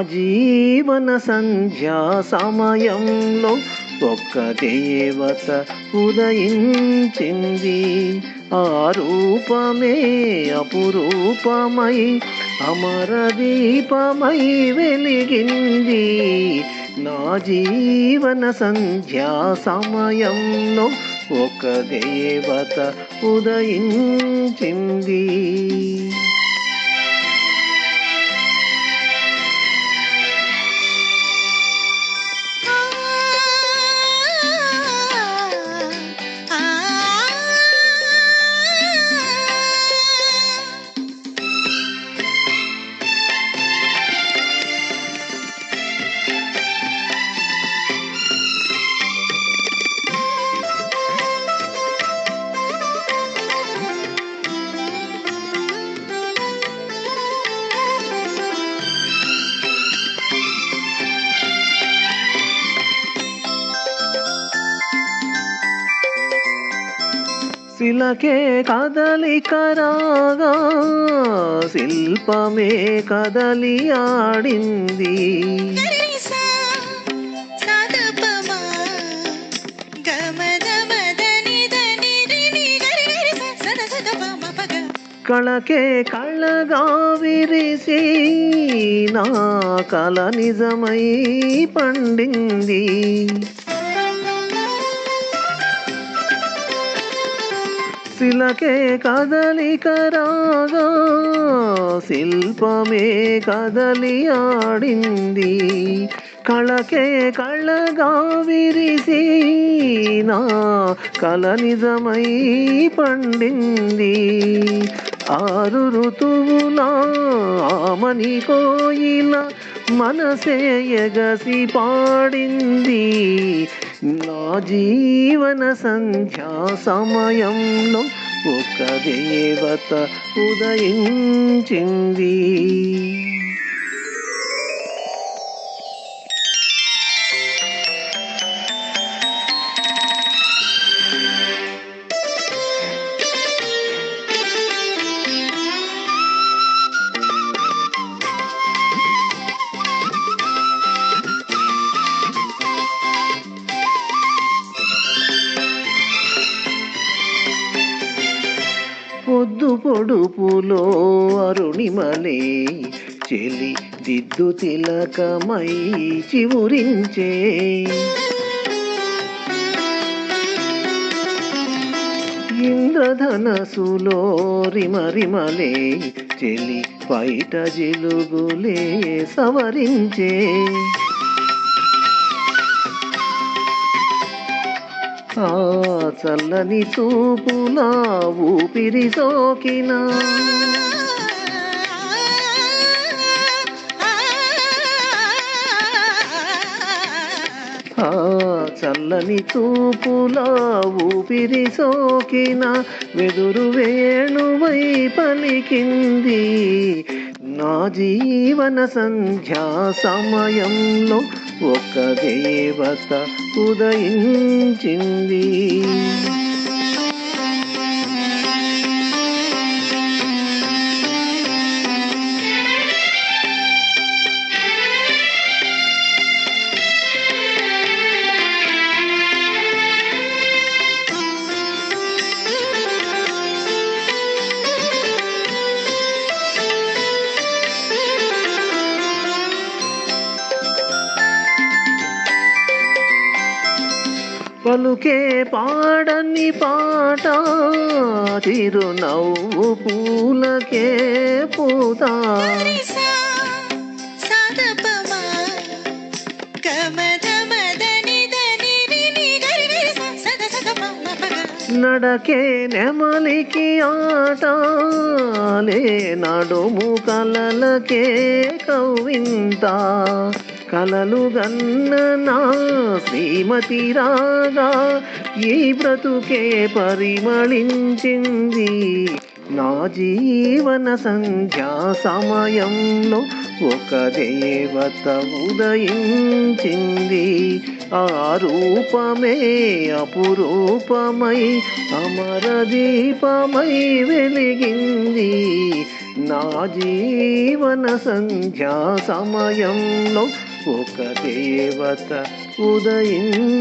జీవన సంధ్యా సమయంలో ఒక్క దేవత ఉదయించింది. ఆ రూపమే అపురూపమై అమర దీపమై వెలిగింది. నా జీవన సంధ్యా సమయంలో ఒక దేవత ఉదయించింది. శిలకే కదలిక రాగా శిల్పమే కదలి ఆడింది. కళకే కళగా విరిసి నా కళ నిజమై పండింది. శిలకే కదలిక రాగా శిల్పమే కదలి ఆడింది. కళకే కళగా విరిసి నా కళ నిజమై పండింది. ఆరు ఋతువులా ఆమని కోయిల మనసే ఎగసి పాడింది. నా జీవన సంధ్యా సమయంలో ఒక దేవత ఉదయించింది. పొద్దు పొడుపులో అరుణిమలే చెలి దిద్దు తిలకమై చివురించే. ఇంద్రధనసులో రిమరిమలే చెలి పైట జిలుగులే సవరించే. ఆ చల్లని చూపులా ఊపిరి సోకిన చల్లని చూపులా ఊపిరి సోకిన వెదురు వేణువై పలికింది. నా జీవన సంధ్యా సమయంలో ఒక దేవత ఉదయించింది. పలుకే పాడని పాట చిరునవ్వు పూలకే పూత. నడకే నెమలికి ఆట లే నడుము కలలకే కవ్వింత. కలలు గన్న నా శ్రీమతి రాగా ఈ బ్రతుకే పరిమళించింది. నా జీవన సంధ్యా సమయంలో ఒక దేవత ఉదయించింది. ఆ రూపమే అపురూపమై అమర దీపమై వెలిగింది నా జీవన సంధ్యా సమయంలో ఒక దేవత ఉదయించింది.